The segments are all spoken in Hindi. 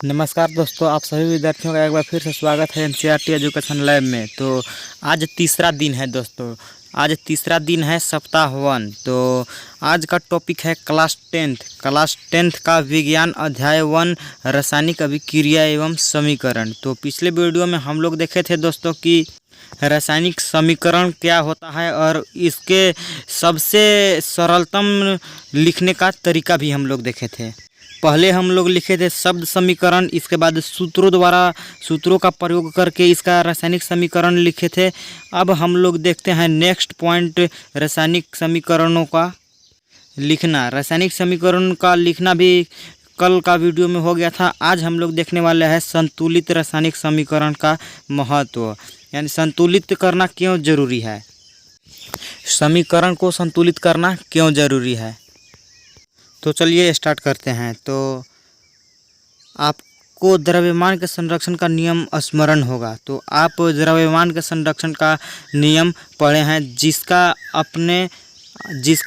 नमस्कार दोस्तों, आप सभी विद्यार्थियों का एक बार फिर से स्वागत है एनसीईआरटी एजुकेशन लैब में। तो आज तीसरा दिन है दोस्तों, आज तीसरा दिन है सप्ताह 1। तो आज का टॉपिक है क्लास 10th का विज्ञान अध्याय 1 रासायनिक अभिक्रिया एवं समीकरण। तो पिछले वीडियो में हम लोग देखे थे दोस्तों कि रासायनिक समीकरण क्या होता है और इसके सबसे सरलतम लिखने का तरीका भी हम लोग देखे थे। पहले हम लोग लिखे थे शब्द समीकरण, इसके बाद सूत्रों का प्रयोग करके इसका रासायनिक समीकरण लिखे थे। अब हम लोग देखते हैं नेक्स्ट पॉइंट, रासायनिक समीकरणों का लिखना। रासायनिक समीकरण का लिखना भी कल का वीडियो में हो गया था। आज हम लोग देखने वाले हैं संतुलित रासायनिक समीकरण का महत्व, यानी संतुलित करना क्यों जरूरी है, समीकरण को संतुलित करना क्यों जरूरी है। तो चलिए स्टार्ट करते हैं। तो आपको द्रव्यमान के संरक्षण का नियम स्मरण होगा। तो आप द्रव्यमान के संरक्षण का नियम पढ़े हैं, जिसका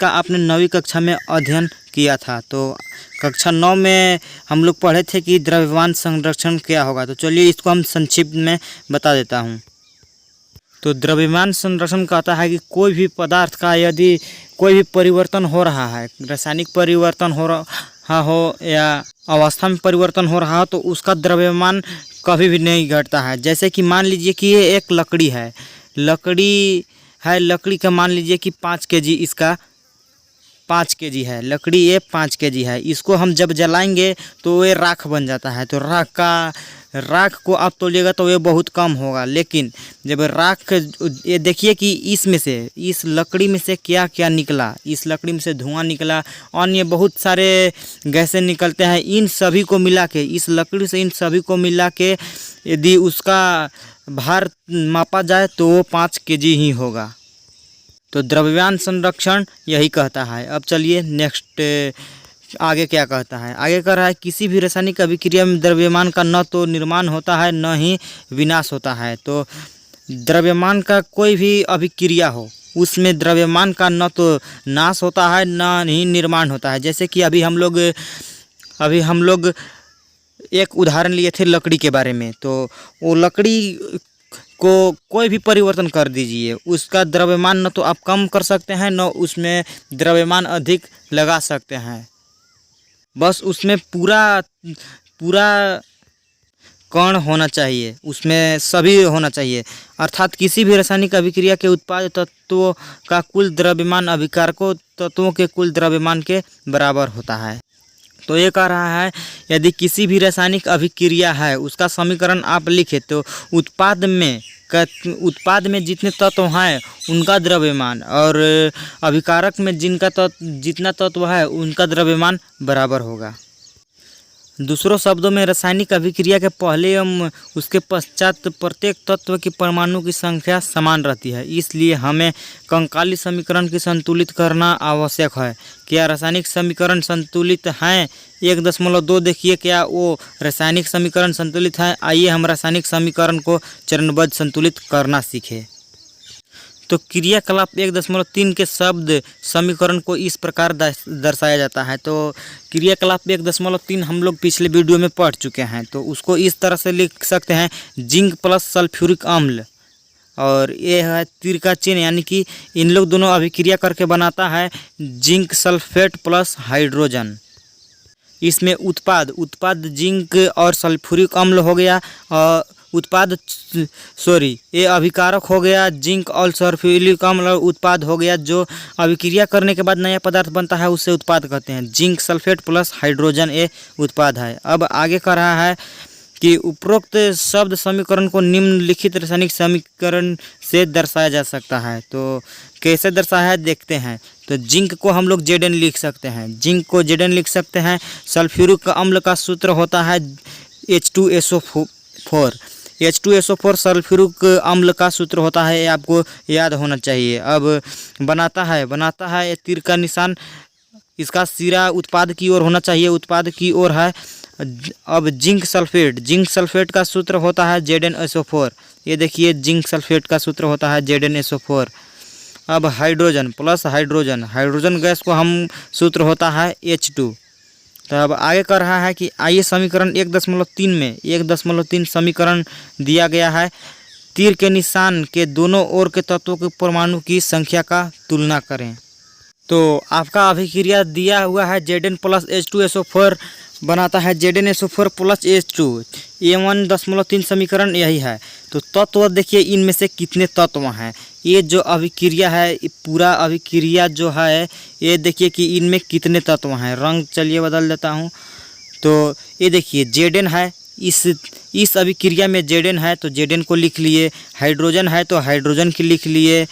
आपने 9वीं कक्षा में अध्ययन किया था। तो कक्षा 9 में हम लोग पढ़े थे कि द्रव्यमान संरक्षण क्या होगा। तो चलिए इसको हम संक्षिप्त में बता देता हूँ। तो द्रव्यमान संरक्षण कहता है कि कोई भी पदार्थ का यदि कोई भी परिवर्तन हो रहा है, रासायनिक परिवर्तन हो रहा हो या अवस्था में परिवर्तन हो रहा हो, तो उसका द्रव्यमान कभी भी नहीं घटता है। जैसे कि मान लीजिए कि ये एक लकड़ी है, लकड़ी का मान लीजिए कि 5 kg, इसका 5 kg है लकड़ी, ये 5 kg है। इसको हम जब जलाएंगे तो ये राख बन जाता है। तो राख को आप तोलिएगा तो ये बहुत कम होगा, लेकिन जब राख, ये देखिए कि इसमें से, इस लकड़ी में से क्या क्या निकला। इस लकड़ी में से धुआं निकला, अन्य बहुत सारे गैसें निकलते हैं। इन सभी को मिला के, इस लकड़ी से इन सभी को मिला के यदि उसका भार मापा जाए तो वो 5 kg ही होगा। तो द्रव्यमान संरक्षण यही कहता है। अब चलिए नेक्स्ट आगे क्या कहता है। आगे कह रहा है किसी भी रासायनिक अभिक्रिया में द्रव्यमान का न तो निर्माण होता है न ही विनाश होता है। तो द्रव्यमान का कोई भी अभिक्रिया हो, उसमें द्रव्यमान का न तो नाश होता है न ही निर्माण होता है। जैसे कि अभी हम लोग एक उदाहरण लिए थे लकड़ी के बारे में। तो वो लकड़ी को कोई भी परिवर्तन कर दीजिए, उसका द्रव्यमान न तो आप कम कर सकते हैं न उसमें द्रव्यमान अधिक लगा सकते हैं। बस उसमें पूरा कण होना चाहिए, उसमें सभी होना चाहिए। अर्थात किसी भी रासायनिक अभिक्रिया के उत्पाद तत्वों का कुल द्रव्यमान अभिकारकों तत्वों के कुल द्रव्यमान के बराबर होता है। तो ये कह रहा है यदि किसी भी रासायनिक अभिक्रिया है, उसका समीकरण आप लिखे तो उत्पाद में जितने तत्व हैं उनका द्रव्यमान और अभिकारक में जितना तत्व है उनका द्रव्यमान बराबर होगा। दूसरों शब्दों में रासायनिक अभिक्रिया के पहले एवं उसके पश्चात प्रत्येक तत्व की परमाणु की संख्या समान रहती है। इसलिए हमें कंकाली समीकरण की संतुलित करना आवश्यक है। क्या रासायनिक समीकरण संतुलित हैं? 1.2 देखिए, क्या वो रासायनिक समीकरण संतुलित है? आइए हम रासायनिक समीकरण को चरणबद्ध संतुलित करना सीखें। तो क्रियाकलाप 1.3 के शब्द समीकरण को इस प्रकार दर्शाया जाता है। तो क्रियाकलाप 1.3 हम लोग पिछले वीडियो में पढ़ चुके हैं। तो उसको इस तरह से लिख सकते हैं, जिंक प्लस सल्फ्यूरिक अम्ल, और ये है तीर का चिन्ह, यानी कि इन लोग दोनों अभिक्रिया करके बनाता है जिंक सल्फेट प्लस हाइड्रोजन। इसमें उत्पाद जिंक और सल्फ्यूरिक अम्ल हो गया, और ये अभिकारक हो गया जिंक और सल्फ्यूरिक अम्ल, उत्पाद हो गया जो अभिक्रिया करने के बाद नया पदार्थ बनता है, उसे उत्पाद कहते हैं। जिंक सल्फेट प्लस हाइड्रोजन ये उत्पाद है। अब आगे कह रहा है कि उपरोक्त शब्द समीकरण को निम्नलिखित रासायनिक समीकरण से दर्शाया जा सकता है। तो कैसे दर्शाया है देखते हैं। तो जिंक को हम लोग Zn लिख सकते हैं। सल्फ्यूरिक अम्ल का सूत्र होता है H2SO4। H2SO4 सल्फ्यूरिक अम्ल का सूत्र होता है, ये आपको याद होना चाहिए। अब बनाता है ये तीर का निशान, इसका सिरा उत्पाद की ओर होना चाहिए, उत्पाद की ओर है। अब जिंक सल्फेट का सूत्र होता है ZnSO4। ये देखिए जिंक सल्फेट का सूत्र होता है ZnSO4। अब hydrogen plus hydrogen, hydrogen gas को हम सूत्र होता है H2। तो अब आगे कर रहा है कि आइए समीकरण 1.3 में 1.3 समीकरण दिया गया है, तीर के निशान के दोनों ओर के तत्वों के परमाणु की संख्या का तुलना करें। तो आपका अभिक्रिया दिया हुआ है Zn प्लस H2SO4 बनाता है ZnSO4 प्लस H2, ये 1.3 समीकरण यही है। तो तत्व देखिए इनमें से कितने तत्व हैं, ये जो अभिक्रिया है पूरा अभिक्रिया जो है ये देखिए कि इनमें कितने तत्व हैं। रंग चलिए बदल देता हूँ। तो ये देखिए Zn है, इस अभिक्रिया में Zn है तो Zn को लिख लिए, हाइड्रोजन है तो हाइड्रोजन की लिख लिए,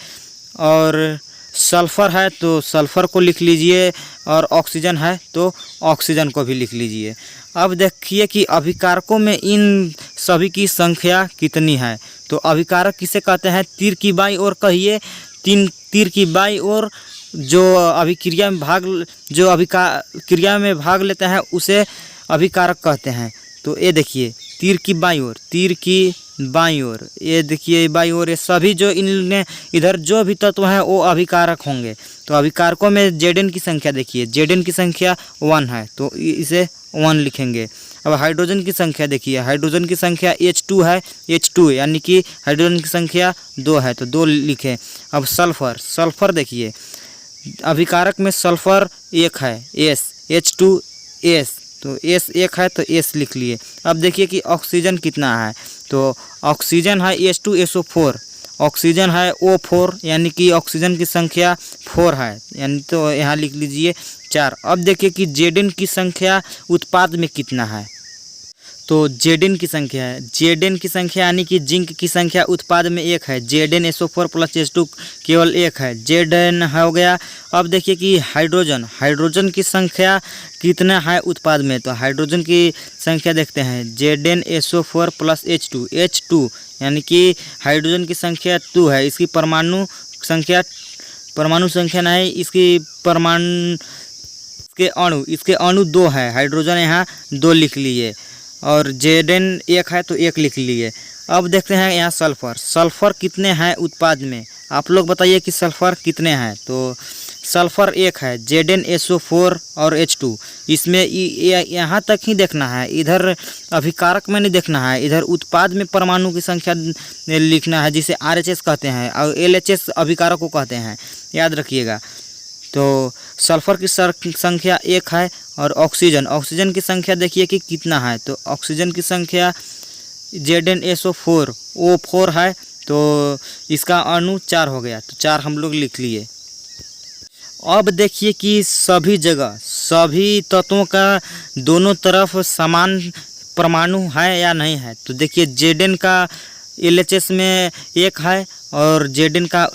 और सल्फ़र है तो सल्फ़र को लिख लीजिए, और ऑक्सीजन है तो ऑक्सीजन को भी लिख लीजिए। अब देखिए कि अभिकारकों में इन सभी की संख्या कितनी है। तो अभिकारक किसे कहते हैं, तीर की बाईं ओर कहिए, तीर की बाईं ओर जो अभिक्रिया में भाग लेते हैं उसे अभिकारक कहते हैं। तो ये देखिए तीर की बाईं ओर, ये देखिए बाईं ओर, ये सभी जो इनमें इधर जो भी तत्व हैं वो अभिकारक होंगे। तो अभिकारकों में Zn की संख्या देखिए, Zn की संख्या 1 है तो इसे 1 लिखेंगे। अब हाइड्रोजन की संख्या देखिए, हाइड्रोजन की संख्या H2 है, H2 यानी कि हाइड्रोजन की संख्या 2 है तो 2 लिखें। अब सल्फ़र देखिए, अभिकारक में सल्फ़र 1 है, H2S, तो S 1 है तो S लिख लिए। अब देखिए कि ऑक्सीजन कितना है, तो ऑक्सीजन है H2SO4, ऑक्सीजन है O4 यानी कि ऑक्सीजन की संख्या 4 है, यानी तो यहाँ लिख लीजिए 4। अब देखिए कि Zn की संख्या उत्पाद में कितना है। तो Zn की संख्या है, Zn की संख्या यानी कि जिंक की संख्या उत्पाद में 1 है, ZnSO4 प्लस H2 केवल 1 है, Zn हो गया। अब देखिए कि हाइड्रोजन की संख्या कितना है उत्पाद में, तो हाइड्रोजन की संख्या देखते हैं, ZnSO4 प्लस H2 यानी कि हाइड्रोजन की संख्या 2 है, इसकी परमाणु संख्या नहीं, इसके अणु 2 है, हाइड्रोजन यहाँ 2 लिख लिए, और Zn 1 है तो 1 लिख लिए। अब देखते हैं यहाँ सल्फ़र कितने हैं उत्पाद में, आप लोग बताइए कि सल्फ़र कितने हैं। तो सल्फ़र 1 है, ZnSO4 और H2, इसमें यहाँ तक ही देखना है, इधर अभिकारक में नहीं देखना है, इधर उत्पाद में परमाणु की संख्या लिखना है जिसे RHS कहते हैं, और LHS अभिकारक को कहते हैं, याद रखिएगा। तो सल्फ़र की संख्या 1 है, और ऑक्सीजन की संख्या देखिए कि कितना है, तो ऑक्सीजन की संख्या ZnSO4 O4 है तो इसका अणु 4 हो गया, तो 4 हम लोग लिख लिए। अब देखिए कि सभी जगह सभी तत्वों का दोनों तरफ समान परमाणु है या नहीं है। तो देखिए Zn का LHS में 1 है और Zn का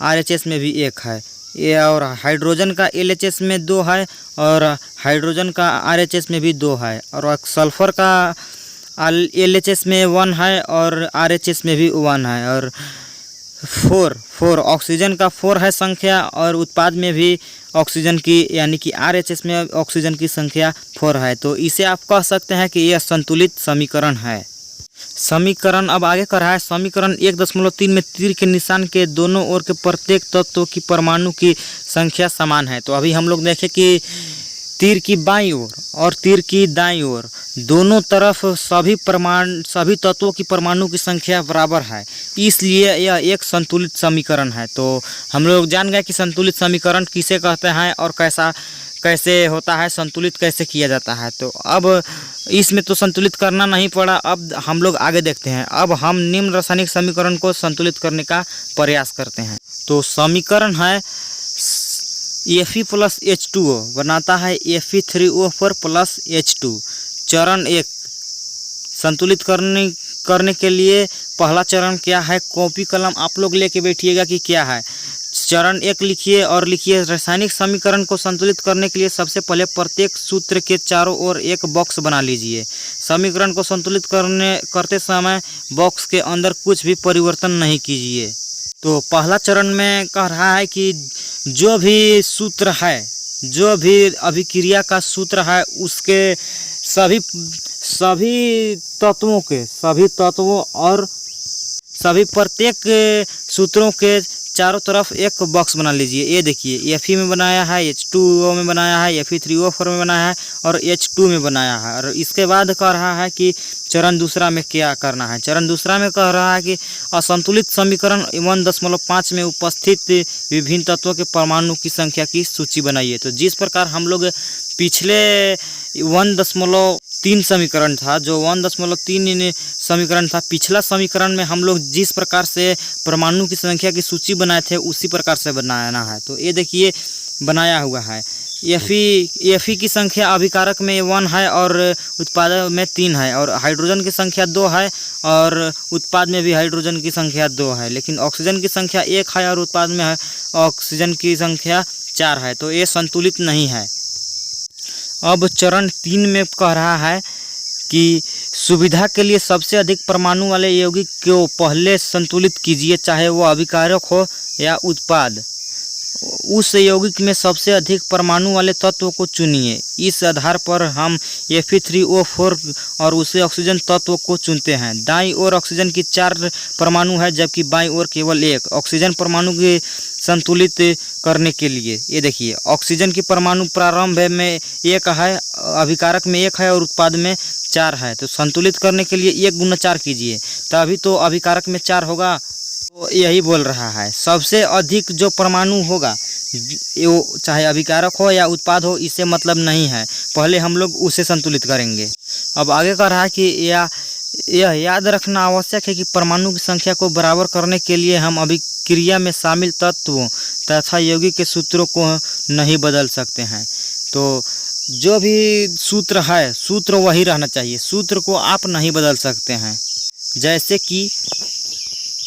RHS में भी 1 है, ये, और हाइड्रोजन का LHS में 2 है और हाइड्रोजन का RHS में भी 2 है, और सल्फ़र का LHS में 1 है और RHS में भी 1 है, और 4 ऑक्सीजन का 4 है संख्या, और उत्पाद में भी ऑक्सीजन की यानी कि RHS में ऑक्सीजन की संख्या 4 है। तो इसे आप कह सकते हैं कि यह संतुलित समीकरण है। समीकरण अब आगे कर रहा है, समीकरण 1.3 में तीर के निशान के दोनों ओर के प्रत्येक तत्व की परमाणु की संख्या समान है। तो अभी हम लोग देखें कि तीर की बाईं ओर और तीर की दाईं ओर दोनों तरफ सभी तत्वों की परमाणु की संख्या बराबर है, इसलिए यह एक संतुलित समीकरण है। तो हम लोग जान गए कि संतुलित समीकरण किसे कहते हैं और कैसे होता है, संतुलित कैसे किया जाता है। तो अब इसमें तो संतुलित करना नहीं पड़ा, अब हम लोग आगे देखते हैं। अब हम निम्न रासायनिक समीकरण को संतुलित करने का प्रयास करते हैं। तो समीकरण है Fe प्लस H2O बनाता है Fe3O4 प्लस H2। चरण 1 संतुलित करने के लिए पहला चरण क्या है, कॉपी कलम आप लोग लेके बैठिएगा कि क्या है। चरण 1 लिखिए और लिखिए रासायनिक समीकरण को संतुलित करने के लिए सबसे पहले प्रत्येक सूत्र के चारों ओर एक बॉक्स बना लीजिए। समीकरण को संतुलित करते समय बॉक्स के अंदर कुछ भी परिवर्तन नहीं कीजिए। तो पहला चरण में कह रहा है कि जो भी सूत्र है, जो भी अभिक्रिया का सूत्र है, उसके सभी तत्वों और सभी प्रत्येक सूत्रों के चारों तरफ एक बॉक्स बना लीजिए। ये देखिए Fe में बनाया है, H2O में बनाया है, Fe3O4 में बनाया है और H2 में बनाया है। और इसके बाद कह रहा है कि चरण दूसरा में क्या करना है। चरण दूसरा में कह रहा है कि असंतुलित समीकरण 1.5 में उपस्थित विभिन्न तत्वों के परमाणु की संख्या की सूची बनाइए। तो जिस प्रकार हम लोग पिछले 1.3 समीकरण था, जो 1.3 समीकरण था, पिछला समीकरण में हम लोग जिस प्रकार से परमाणु की संख्या की सूची बनाए थे उसी प्रकार से बनाना है। तो ये देखिए बनाया हुआ है। Fe की संख्या अभिकारक में 1 है और उत्पादक में 3 है, और हाइड्रोजन की संख्या 2 है और उत्पाद में भी हाइड्रोजन की संख्या 2 है। लेकिन ऑक्सीजन की संख्या 1 है और उत्पाद में है ऑक्सीजन की संख्या 4 है। तो ये संतुलित नहीं है। अब चरण 3 में कह रहा है कि सुविधा के लिए सबसे अधिक परमाणु वाले यौगिक को पहले संतुलित कीजिए, चाहे वो अभिकारक हो या उत्पाद। उस यौगिक में सबसे अधिक परमाणु वाले तत्व को चुनिए। इस आधार पर हम Fe3O4 और उसे ऑक्सीजन तत्व को चुनते हैं। दाईं ओर ऑक्सीजन की 4 परमाणु है, जबकि बाईं ओर केवल 1 ऑक्सीजन परमाणु के संतुलित करने के लिए। ये देखिए ऑक्सीजन की परमाणु प्रारंभ में 1 है, अभिकारक में 1 है और उत्पाद में 4 है। तो संतुलित करने के लिए 1 × 4 कीजिए, तभी तो अभिकारक में 4 होगा। तो यही बोल रहा है सबसे अधिक जो परमाणु होगा, वो चाहे अभिकारक हो या उत्पाद हो, इससे मतलब नहीं है, पहले हम लोग उसे संतुलित करेंगे। अब आगे कह रहा है कि यह याद रखना आवश्यक है कि परमाणु की संख्या को बराबर करने के लिए हम अभिक्रिया में शामिल तत्वों तथा यौगिक के सूत्रों को नहीं बदल सकते हैं। तो जो भी सूत्र है, सूत्र वही रहना चाहिए, सूत्र को आप नहीं बदल सकते हैं।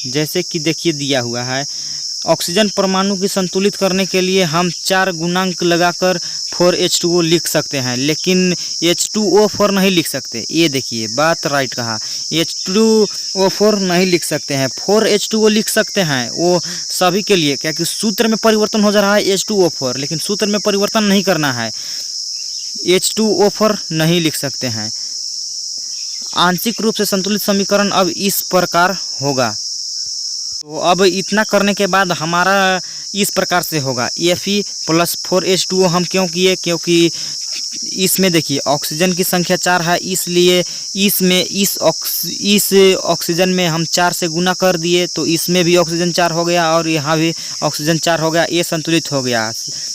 जैसे कि देखिए दिया हुआ है, ऑक्सीजन परमाणु की संतुलित करने के लिए हम 4 गुणांक लगाकर 4H2O लिख सकते हैं, लेकिन H2O4 नहीं लिख सकते। ये देखिए बात राइट कहा, H2O4 नहीं लिख सकते हैं, 4H2O लिख सकते हैं। वो सभी के लिए, क्या कि सूत्र में परिवर्तन हो जा रहा है H2O4, लेकिन सूत्र में परिवर्तन नहीं करना है, H2O4 नहीं लिख सकते हैं। आंशिक रूप से संतुलित समीकरण अब इस प्रकार होगा। तो अब इतना करने के बाद हमारा इस प्रकार से होगा। Fe + 4H2O हम क्यों किए, क्योंकि इसमें देखिए ऑक्सीजन की संख्या 4 है, इसलिए इसमें इस ऑक्सीजन में हम 4 से गुना कर दिए, तो इसमें भी ऑक्सीजन 4 हो गया और यहाँ भी ऑक्सीजन 4 हो गया, ये संतुलित हो गया।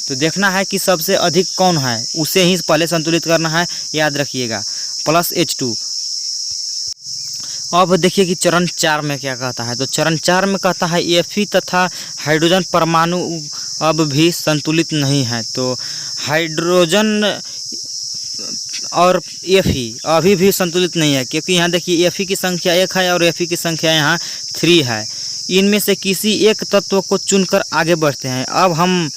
तो देखना है कि सबसे अधिक कौन है, उसे ही पहले संतुलित करना है, याद रखिएगा, +H2। अब देखिए कि चरण 4 में क्या कहता है। तो चरण 4 में कहता है Fe तथा हाइड्रोजन परमाणु अब भी संतुलित नहीं है। तो हाइड्रोजन और Fe अभी भी संतुलित नहीं है, क्योंकि यहाँ देखिए Fe की संख्या 1 है और Fe की संख्या यहाँ 3 है। इनमें से किसी एक तत्व को चुनकर आगे बढ़ते हैं। अब हम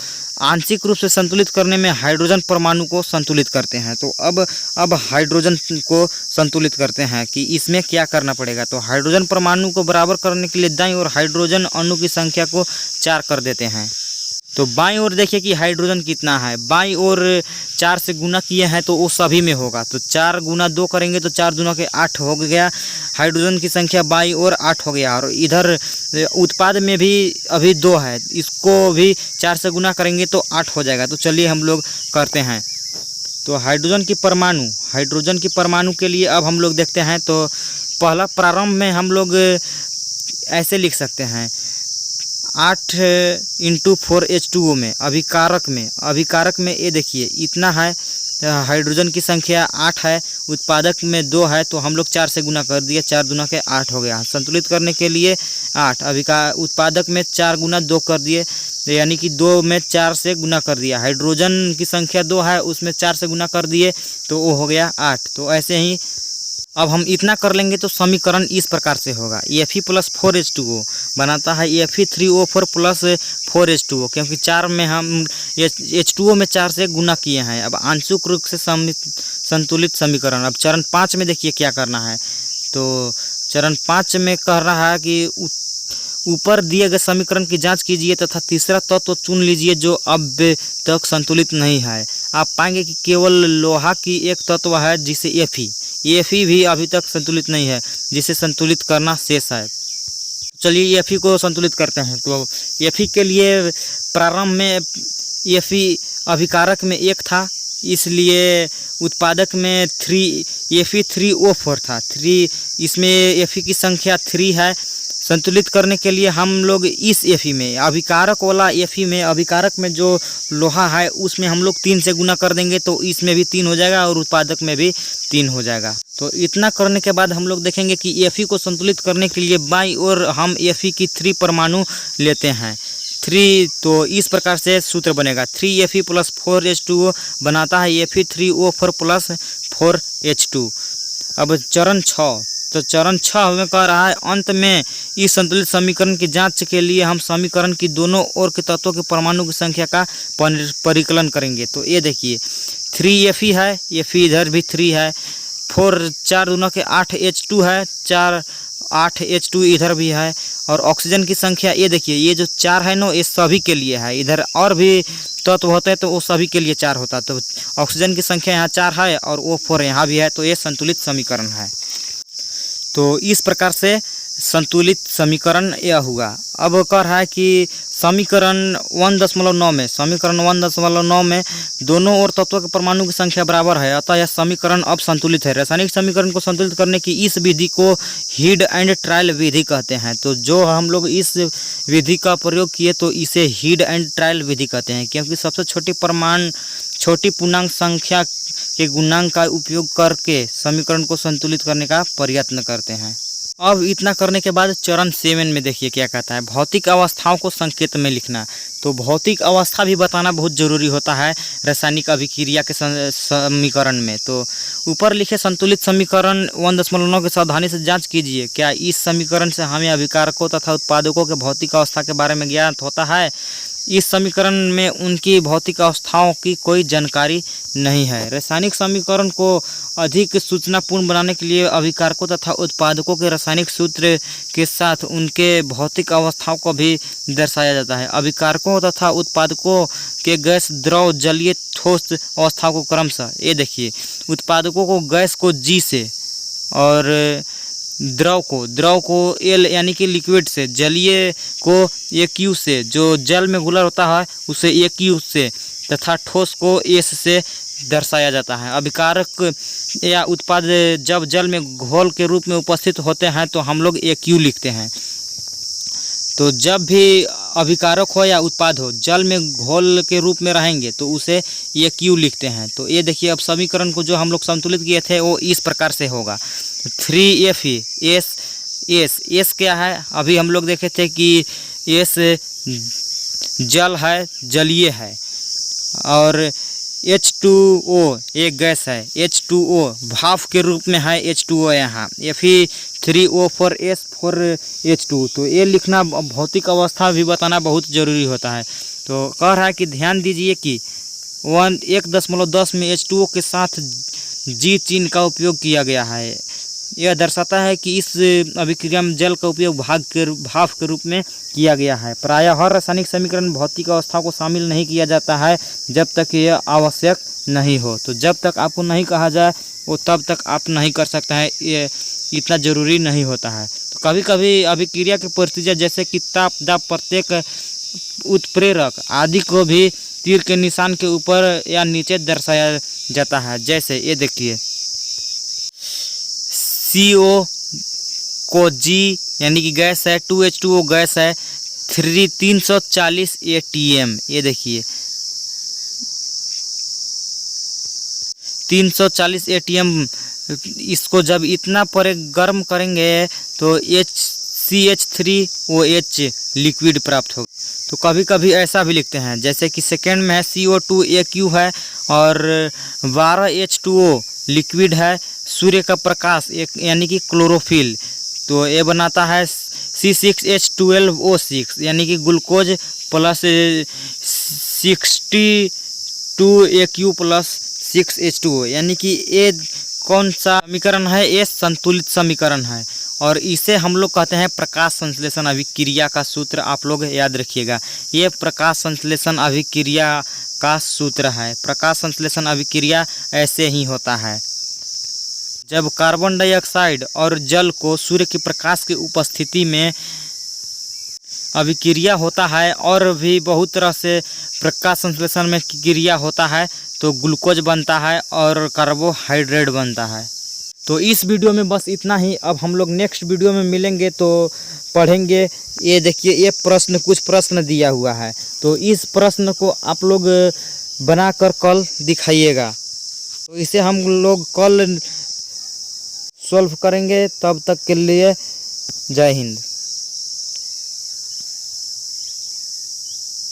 आंशिक रूप से संतुलित करने में हाइड्रोजन परमाणु को संतुलित करते हैं। तो अब हाइड्रोजन को संतुलित करते हैं कि इसमें क्या करना पड़ेगा। तो हाइड्रोजन परमाणु को बराबर करने के लिए दाईं ओर हाइड्रोजन अणु की संख्या को 4 कर देते हैं। तो बाईं ओर देखिए कि हाइड्रोजन कितना है, बाईं ओर 4 से गुना किए हैं तो वो सभी में होगा। तो 4 × 2 करेंगे तो 4 दूना के 8 हो गया, हाइड्रोजन की संख्या बाईं ओर 8 हो गया। और इधर उत्पाद में भी अभी 2 है, इसको भी 4 से गुना करेंगे तो 8 हो जाएगा। तो चलिए हम लोग करते हैं। तो हाइड्रोजन की परमाणु के लिए अब हम लोग देखते हैं। तो पहला प्रारंभ में हम लोग ऐसे लिख सकते हैं, 8 × 4H2O में अभिकारक में ये देखिए इतना है, हाइड्रोजन की संख्या 8 है, उत्पादक में 2 है, तो हम लोग 4 से गुना कर दिए, 4 दूना के 8 हो गया। संतुलित करने के लिए 8, उत्पादक में 4 × 2 कर दिए, यानी कि 2 में 4 से गुना कर दिया। हाइड्रोजन की संख्या 2 है, उसमें 4 से गुना कर दिए तो वो हो गया 8। तो ऐसे ही अब हम इतना कर लेंगे तो समीकरण इस प्रकार से होगा। Fe + 4H2O बनाता है Fe3O4 + 4H2O, क्योंकि 4 में हम H2O में 4 से गुना किए हैं। अब आंशिक रूप से संतुलित समीकरण। अब चरण 5 में देखिए क्या करना है। तो चरण 5 में कह रहा है कि ऊपर दिए गए समीकरण की जांच कीजिए तथा तीसरा तत्व चुन लीजिए जो अब तक संतुलित नहीं है। आप पाएंगे कि केवल लोहा की एक तत्व है जिसे Fe भी अभी तक संतुलित नहीं है, जिसे संतुलित करना शेष है। चलिए Fe को संतुलित करते हैं। तो Fe के लिए प्रारंभ में Fe अभिकारक में 1 था, इसलिए उत्पादक में Fe3O4 था। 3 इसमें Fe की संख्या 3 है। संतुलित करने के लिए हम लोग इस Fe में अभिकारक वाला Fe में अभिकारक में जो लोहा है उसमें हम लोग 3 से गुना कर देंगे तो इसमें भी 3 हो जाएगा और उत्पादक में भी 3 हो जाएगा। तो इतना करने के बाद हम लोग देखेंगे कि Fe को संतुलित करने के लिए बाईं ओर हम Fe की 3 परमाणु लेते हैं। 3 तो इस प्रकार से सूत्र बनेगा 3Fe + 4H2O बनाता है Fe3O4 + 4H2। अब चरण 6, तो चरण 6 हमें कह रहा है अंत में इस संतुलित समीकरण की जांच के लिए हम समीकरण की दोनों ओर के तत्वों के परमाणु की संख्या का परिकलन करेंगे। तो ये देखिए 3Fe है, Fe इधर भी 3 है, 4 दूना के 8H2 है, 4 8H2 इधर भी है, और ऑक्सीजन की संख्या ये देखिए ये जो 4 है ना ये सभी के लिए है, इधर और भी तत्व होते हैं तो वो सभी के लिए 4 होता है। तो ऑक्सीजन की संख्या यहाँ 4 है और O4 यहाँ भी है, तो ये संतुलित समीकरण है। तो इस प्रकार से संतुलित समीकरण यह हुआ। अब कह रहा है कि समीकरण 1.9 में दोनों ओर तत्वों के परमाणु की संख्या बराबर है, अतः यह समीकरण अब संतुलित है। रासायनिक समीकरण को संतुलित करने की इस विधि को हीड एंड ट्रायल विधि कहते हैं। तो जो हम लोग इस विधि का प्रयोग किए तो इसे हीड एंड ट्रायल विधि कहते हैं, क्योंकि सबसे छोटी पूर्णांक संख्या के गुणांक का उपयोग करके समीकरण को संतुलित करने का प्रयत्न करते हैं। अब इतना करने के बाद चरण 7 में देखिए क्या कहता है, भौतिक अवस्थाओं को संकेत में लिखना। तो भौतिक अवस्था भी बताना बहुत ज़रूरी होता है रासायनिक अभिक्रिया के समीकरण में। तो ऊपर लिखे संतुलित समीकरण 1.9 के सावधानी से जांच कीजिए, क्या इस समीकरण से हमें अभिकारकों तथा उत्पादकों के भौतिक अवस्था के बारे में ज्ञात होता है। इस समीकरण में उनकी भौतिक अवस्थाओं की कोई जानकारी नहीं है। रासायनिक समीकरण को अधिक सूचनापूर्ण बनाने के लिए अभिकारकों तथा उत्पादकों के रासायनिक सूत्र के साथ उनके भौतिक अवस्थाओं को भी दर्शाया जाता है। अभिकारकों तथा उत्पादकों के गैस, द्रव, जलीय, ठोस अवस्थाओं को क्रमशः ये देखिए, उत्पादकों को गैस को G से और द्रव को L यानी कि लिक्विड से, जलीय को AQ से, जो जल में घुला होता है उसे AQ से, तथा ठोस को S से दर्शाया जाता है। अभिकारक या उत्पाद जब जल में घोल के रूप में उपस्थित होते हैं तो हम लोग AQ लिखते हैं। तो जब भी अभिकारक हो या उत्पाद हो जल में घोल के रूप में रहेंगे तो उसे AQ लिखते हैं। तो ये देखिए अब समीकरण को जो हम लोग संतुलित किए थे वो इस प्रकार से होगा 3Fe S क्या है, अभी हम लोग देखे थे कि S जल है, जलीय है, और H2O एक गैस है, H2O भाप के रूप में है, H2O यहाँ Fe3O4S 4H2। तो ये लिखना भौतिक अवस्था भी बताना बहुत ज़रूरी होता है। तो कह रहा है कि ध्यान दीजिए कि 1.10 में H2O के साथ G चिन्ह का उपयोग किया गया है। यह दर्शाता है कि इस अभिक्रिया में जल का उपयोग भाप के रूप में किया गया है। प्रायः हर रासायनिक समीकरण भौतिक अवस्था को शामिल नहीं किया जाता है जब तक यह आवश्यक नहीं हो। तो जब तक आपको नहीं कहा जाए वो तब तक आप नहीं कर सकते हैं, ये इतना ज़रूरी नहीं होता है। तो कभी कभी अभिक्रिया की परिस्थितियाँ जैसे कि ताप, दाब, प्रत्येक उत्प्रेरक आदि को भी तीर के निशान के ऊपर या नीचे दर्शाया जाता है। जैसे ये देखिए CO को G यानी कि गैस है, 2H2O गैस है, 340 ATM, ये देखिए 340 ATM, इसको जब इतना पर गर्म करेंगे तो CH3OH लिक्विड प्राप्त होगा। तो कभी कभी ऐसा भी लिखते हैं जैसे कि सेकेंड में है CO2 AQ है और 12H2O लिक्विड है, सूर्य का प्रकाश एक यानी कि क्लोरोफिल, तो ये बनाता है C6H12O6 यानी कि glucose plus 62AQ plus 6H2O, यानी कि ये कौन सा समीकरण है, ये संतुलित समीकरण है। और इसे हम लोग कहते हैं प्रकाश संश्लेषण अभिक्रिया का सूत्र। आप लोग याद रखिएगा, ये प्रकाश संश्लेषण अभिक्रिया का सूत्र है। प्रकाश संश्लेषण अभिक्रिया ऐसे ही होता है, जब कार्बन डाइऑक्साइड और जल को सूर्य के प्रकाश की उपस्थिति में अभिक्रिया होता है और भी बहुत तरह से प्रकाश संश्लेषण में क्रिया होता है, तो ग्लूकोज बनता है और कार्बोहाइड्रेट बनता है। तो इस वीडियो में बस इतना ही। अब हम लोग नेक्स्ट वीडियो में मिलेंगे तो पढ़ेंगे। ये देखिए, ये प्रश्न, कुछ प्रश्न दिया हुआ है, तो इस प्रश्न को आप लोग बनाकर कल दिखाइएगा। तो इसे हम लोग कल सॉल्व करेंगे। तब तक के लिए जय हिंद।